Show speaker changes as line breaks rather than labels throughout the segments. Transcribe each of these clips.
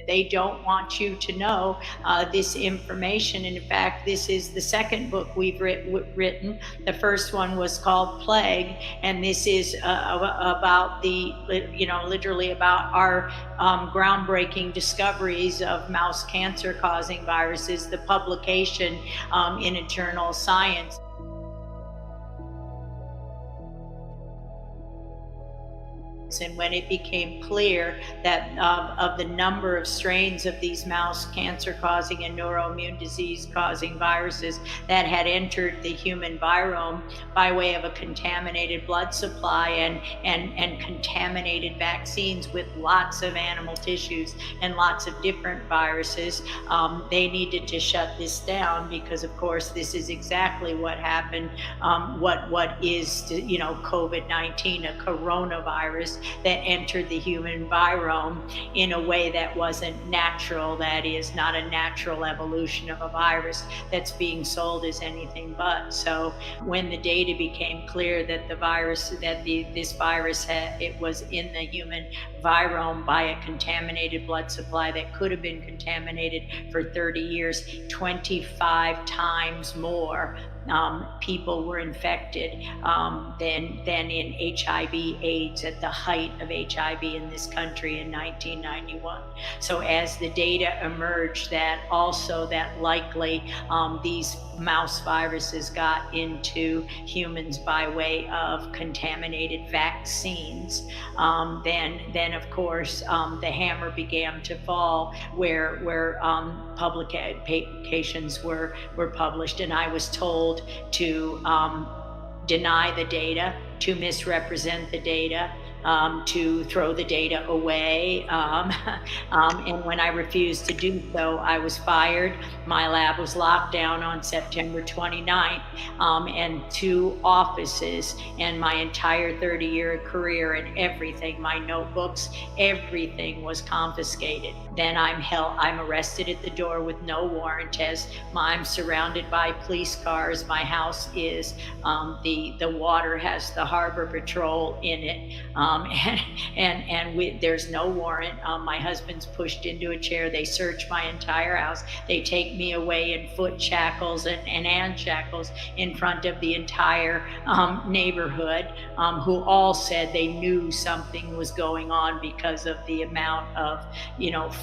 They don't want you to know this information. And in fact, this is the second book we've written. The first one was called Plague, and this is about literally about our groundbreaking discoveries of mouse cancer causing viruses, the publication in a journal Science. And when it became clear that of the number of strains of these mouse cancer causing and neuroimmune disease causing viruses that had entered the human virome by way of a contaminated blood supply and contaminated vaccines with lots of animal tissues and lots of different viruses, they needed to shut this down, because of course this is exactly what happened. What is COVID-19, a coronavirus that entered the human virome in a way that wasn't natural, that is not a natural evolution of a virus that's being sold as anything but. So when the data became clear that this virus it was in the human virome by a contaminated blood supply that could have been contaminated for 30 years, 25 times more people were infected than in HIV/AIDS at the height of HIV in this country in 1991. So as the data emerged that likely these mouse viruses got into humans by way of contaminated vaccines, then of course the hammer began to fall where publications were published, and I was told to deny the data, to misrepresent the data, to throw the data away. And when I refused to do so, I was fired. My lab was locked down on September 29th, and 2 offices and my entire 30-year career and everything, my notebooks, everything was confiscated. Then I'm arrested at the door with no warrant, as I'm surrounded by police cars. My house is, the water has the Harbor Patrol in it. There's no warrant. My husband's pushed into a chair. They search my entire house. They take me away in foot shackles and hand shackles in front of the entire neighborhood, who all said they knew something was going on because of the amount of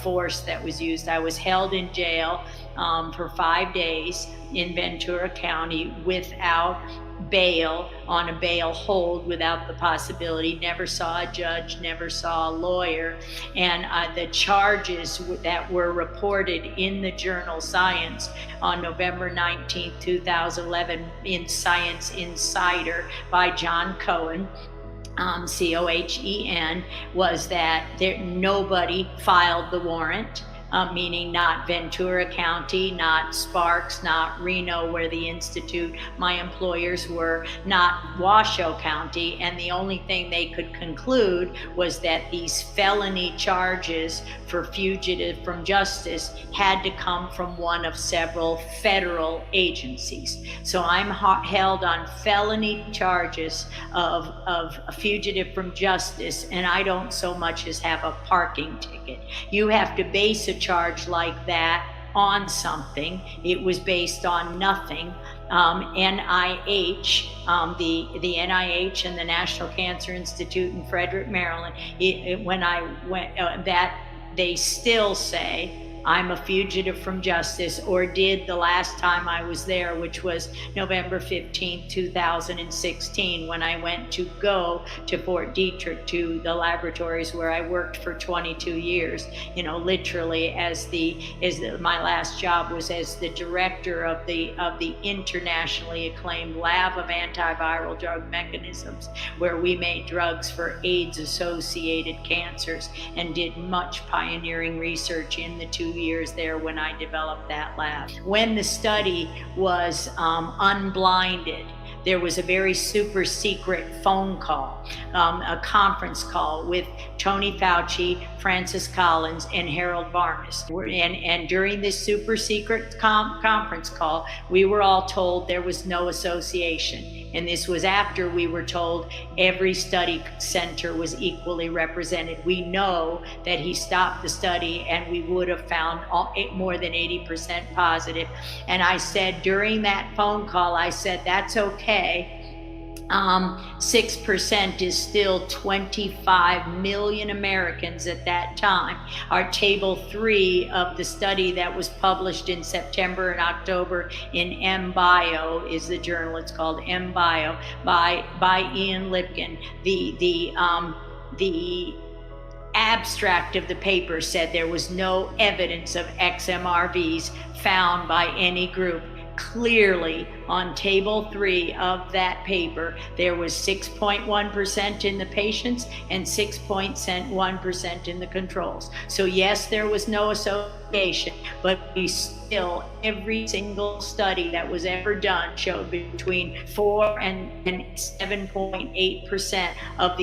force that was used. I was held in jail for 5 days in Ventura County without bail, on a bail hold, without the possibility, never saw a judge, never saw a lawyer. And the charges that were reported in the journal Science on November 19, 2011 in Science Insider by John Cohen, Cohen, was that nobody filed the warrant. Meaning not Ventura County, not Sparks, not Reno, where the institute, my employers were, not Washoe County. And the only thing they could conclude was that these felony charges for fugitive from justice had to come from one of several federal agencies. So I'm held on felony charges of a fugitive from justice, and I don't so much as have a parking ticket. You have to base a charge like that on something. It was based on nothing. NIH, the NIH and the National Cancer Institute in Frederick, Maryland, when I went, that they still say I'm a fugitive from justice, or did the last time I was there, which was November 15, 2016, when I went to go to Fort Detrick, to the laboratories where I worked for 22 years. Literally my last job was as the director of the internationally acclaimed lab of antiviral drug mechanisms, where we made drugs for AIDS-associated cancers and did much pioneering research in the 2 years there when I developed that lab. When the study was unblinded, there was a very super secret phone call, a conference call with Tony Fauci, Francis Collins, and Harold Varmus. And during this super secret conference call, we were all told there was no association. And this was after we were told every study center was equally represented. We know that he stopped the study and we would have found more than 80% positive. And I said during that phone call, I said, that's okay. 6% is still 25 million Americans at that time. Our table 3 of the study that was published in September and October in MBio is the journal. It's called MBio by Ian Lipkin. The abstract of the paper said there was no evidence of XMRVs found by any group. Clearly, on table 3 of that paper, there was 6.1% in the patients and 6.1% in the controls. So yes, there was no association, but we still, every single study that was ever done showed between 4 and 7.8% of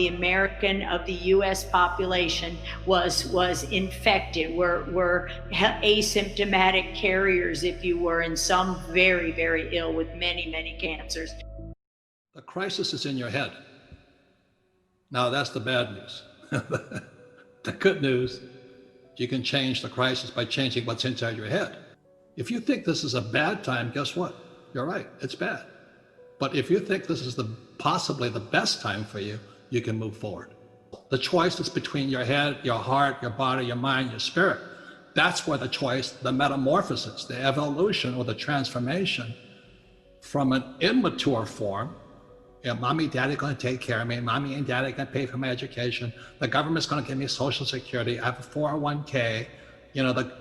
the US population was infected, were asymptomatic carriers, if you were, and some very, very ill with many, many cancers.
The crisis is in your head. Now that's the bad news. The good news, you can change the crisis by changing what's inside your head. If you think this is a bad time, guess what? You're right, it's bad. But if you think this is possibly the best time for you, you can move forward. The choice is between your head, your heart, your body, your mind, your spirit. That's where the choice, the metamorphosis, the evolution or the transformation from an immature form, mommy, daddy going to take care of me, mommy and daddy going to pay for my education, the government's going to give me Social Security, I have a 401k,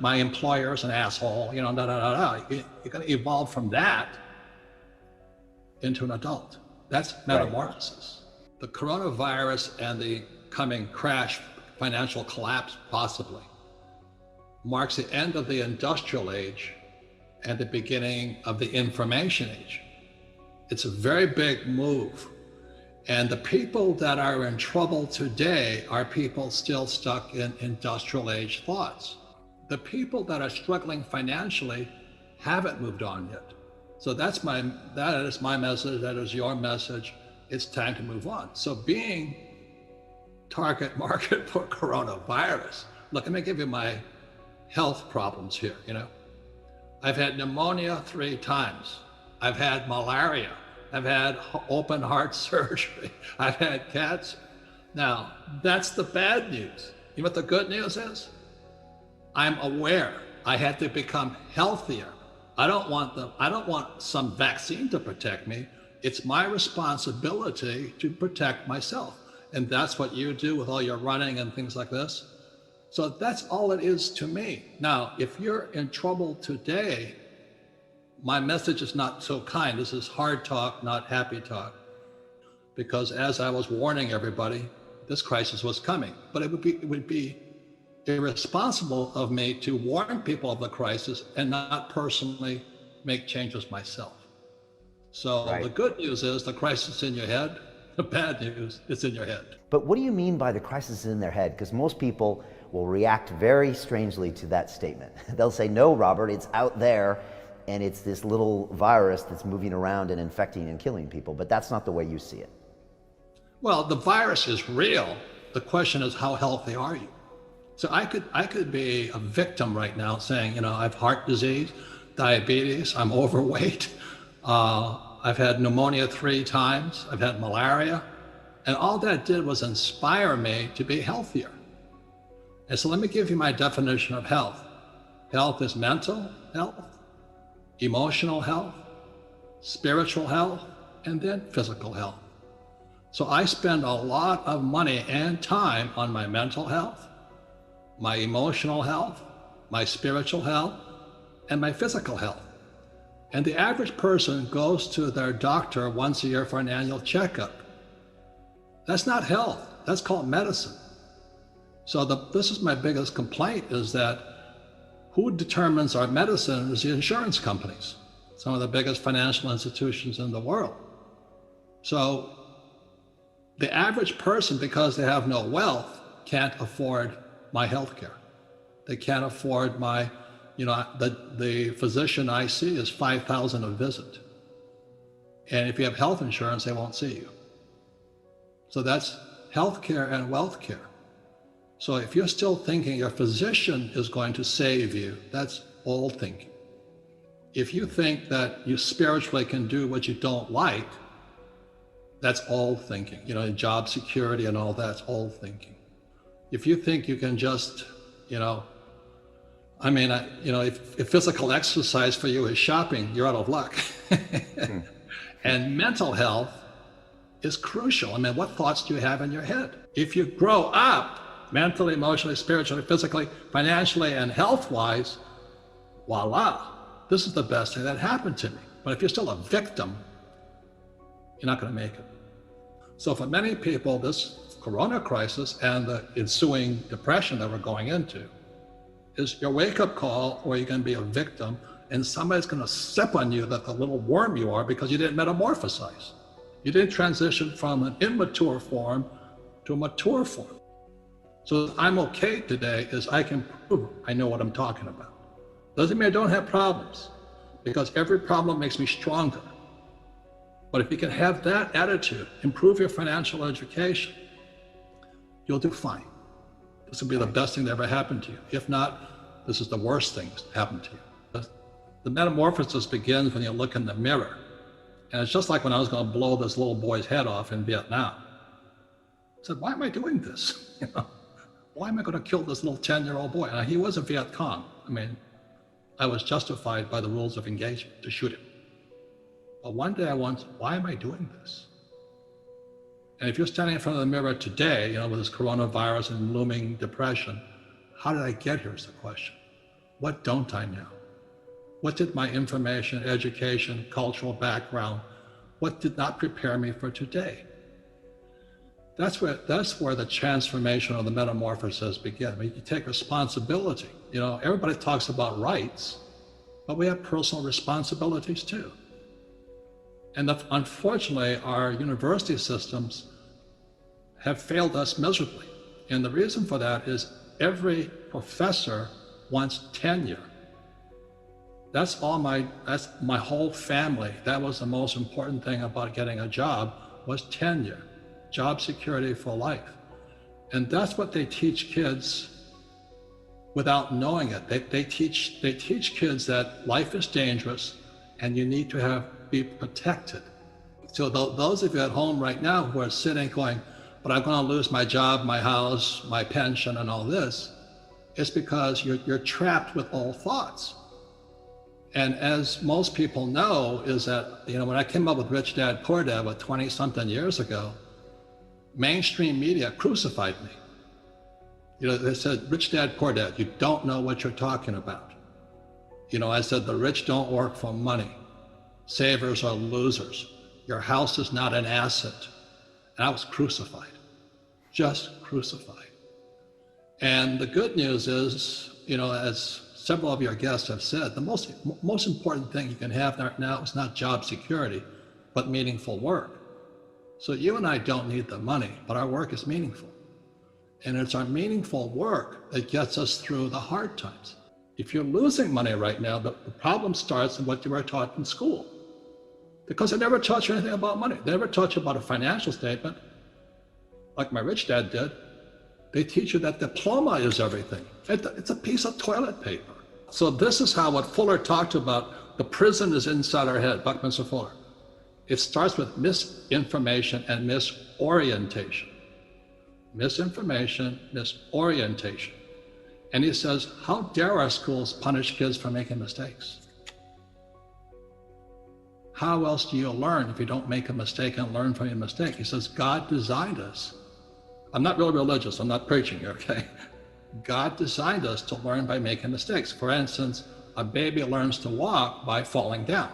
my employer is an asshole, You're going to evolve from that into an adult. That's metamorphosis. Right. The coronavirus and the coming crash, financial collapse possibly, marks the end of the industrial age and the beginning of the information age. It's a very big move. And the people that are in trouble today are people still stuck in industrial age thoughts. The people that are struggling financially haven't moved on yet. So that is my message, that is your message. It's time to move on. So being target market for coronavirus, look, let me give you my health problems here, I've had pneumonia 3 times. I've had malaria. I've had open heart surgery. I've had cancer. Now, that's the bad news. You know what the good news is? I'm aware I had to become healthier. I don't want some vaccine to protect me. It's my responsibility to protect myself. And that's what you do with all your running and things like this. So that's all it is to me. Now, if you're in trouble today, my message is not so kind. This is hard talk, not happy talk. Because as I was warning everybody, this crisis was coming. But it would be irresponsible of me to warn people of the crisis and not personally make changes myself. So The good news is the crisis is in your head. The bad news is in your head.
But what do you mean by the crisis is in their head? Because most people will react very strangely to that statement. They'll say, no, Robert, it's out there, and it's this little virus that's moving around and infecting and killing people. But that's not the way you see it.
Well, the virus is real. The question is, how healthy are you? So I could be a victim right now saying, I have heart disease, diabetes, I'm overweight, I've had pneumonia 3 times, I've had malaria, and all that did was inspire me to be healthier. And so let me give you my definition of health. Health is mental health, emotional health, spiritual health, and then physical health. So I spend a lot of money and time on my mental health, my emotional health, my spiritual health, and my physical health. And the average person goes to their doctor once a year for an annual checkup. That's not health, that's called medicine. So this is my biggest complaint, is that who determines our medicine is the insurance companies, some of the biggest financial institutions in the world. So the average person, because they have no wealth, can't afford my health care. They can't afford my, the physician I see is $5,000 a visit. And if you have health insurance, they won't see you. So that's healthcare and wealth care. So if you're still thinking your physician is going to save you, that's old thinking. If you think that you spiritually can do what you don't like, that's old thinking. You know, job security and all that's old thinking. If you think you can just, if physical exercise for you is shopping, you're out of luck. And mental health is crucial. I mean, what thoughts do you have in your head? If you grow up mentally, emotionally, spiritually, physically, financially, and health-wise, voila, this is the best thing that happened to me. But if you're still a victim, you're not going to make it. So for many people, this corona crisis and the ensuing depression that we're going into is your wake-up call, or you're going to be a victim, and somebody's going to step on you like the little worm you are because you didn't metamorphosize. You didn't transition from an immature form to a mature form. So I'm okay today is I can prove I know what I'm talking about. Doesn't mean I don't have problems, because every problem makes me stronger. But if you can have that attitude, improve your financial education, you'll do fine. This will be the best thing that ever happened to you. If not, this is the worst thing that happened to you. The metamorphosis begins when you look in the mirror. And it's just like when I was going to blow this little boy's head off in Vietnam. I said, why am I doing this? Why am I going to kill this little 10-year-old boy? And he was a Viet Cong. I mean, I was justified by the rules of engagement to shoot him. But one day I wondered, why am I doing this? And if you're standing in front of the mirror today, with this coronavirus and looming depression, how did I get here is the question. What don't I know? What did my information, education, cultural background, what did not prepare me for today? That's where the transformation of the metamorphosis begins. I mean, you take responsibility. Everybody talks about rights, but we have personal responsibilities too. And unfortunately, our university systems have failed us miserably. And the reason for that is every professor wants tenure. That's my whole family. That was the most important thing about getting a job, was tenure, job security for life. And that's what they teach kids without knowing it. They teach kids that life is dangerous and you need to be protected. So those of you at home right now who are sitting going, but I'm going to lose my job, my house, my pension, and all this, it's because you're trapped with old thoughts. And as most people know, is that, when I came up with Rich Dad, Poor Dad, 20-something years ago, mainstream media crucified me. They said, Rich Dad, Poor Dad, you don't know what you're talking about. I said, the rich don't work for money. Savers are losers. Your house is not an asset. And I was crucified, just crucified. And the good news is, as several of your guests have said, the most important thing you can have now is not job security, but meaningful work. So you and I don't need the money, but our work is meaningful. And it's our meaningful work that gets us through the hard times. If you're losing money right now, the problem starts in what you were taught in school. Because they never taught you anything about money. They never taught you about a financial statement, like my rich dad did. They teach you that diploma is everything. It's a piece of toilet paper. So this is how what Fuller talked about, the prison is inside our head, Buckminster Fuller. It starts with misinformation and misorientation. Misinformation, misorientation. And he says, how dare our schools punish kids for making mistakes? How else do you learn if you don't make a mistake and learn from your mistake? He says, God designed us. I'm not really religious, I'm not preaching, okay? God designed us to learn by making mistakes. For instance, a baby learns to walk by falling down.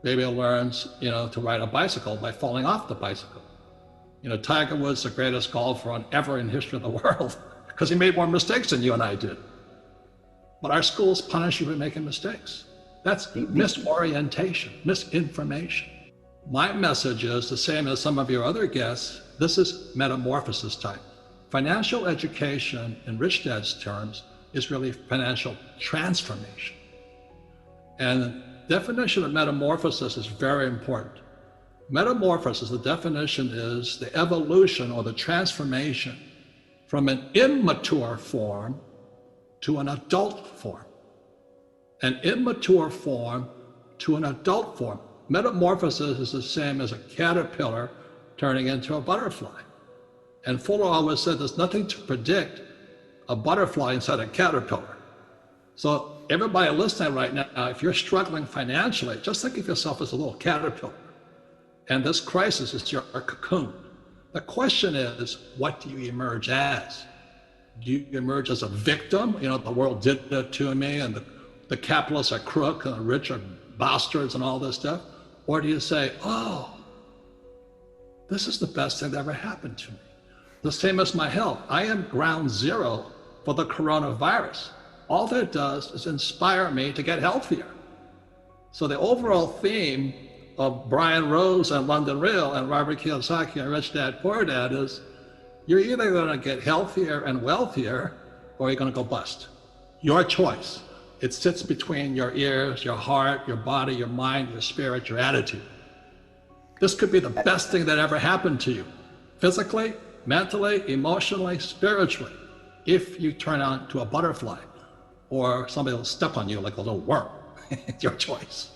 Baby learns, to ride a bicycle by falling off the bicycle. Tiger Woods, the greatest golfer ever in history of the world, because he made more mistakes than you and I did. But our schools punish you for making mistakes. That's misorientation, misinformation. My message is the same as some of your other guests. This is metamorphosis time. Financial education, in Rich Dad's terms, is really financial transformation. And definition of metamorphosis is very important. Metamorphosis, the definition is the evolution or the transformation from an immature form to an adult form. An immature form to an adult form. Metamorphosis is the same as a caterpillar turning into a butterfly. And Fuller always said there's nothing to predict a butterfly inside a caterpillar. So everybody listening right now, if you're struggling financially, just think of yourself as a little caterpillar. And this crisis is your cocoon. The question is, what do you emerge as? Do you emerge as a victim? You know, the world did it to me, and the capitalists are crook, and the rich are bastards, and all this stuff? Or do you say, oh, this is the best thing that ever happened to me? The same as my health. I am ground zero for the coronavirus. All that does is inspire me to get healthier. So the overall theme of Brian Rose and London Real and Robert Kiyosaki and Rich Dad Poor Dad is, you're either going to get healthier and wealthier, or you're going to go bust. Your choice. It sits between your ears, your heart, your body, your mind, your spirit, your attitude. This could be the best thing that ever happened to you, physically, mentally, emotionally, spiritually, if you turn on to a butterfly, or somebody will step on you like a little worm. It's your choice.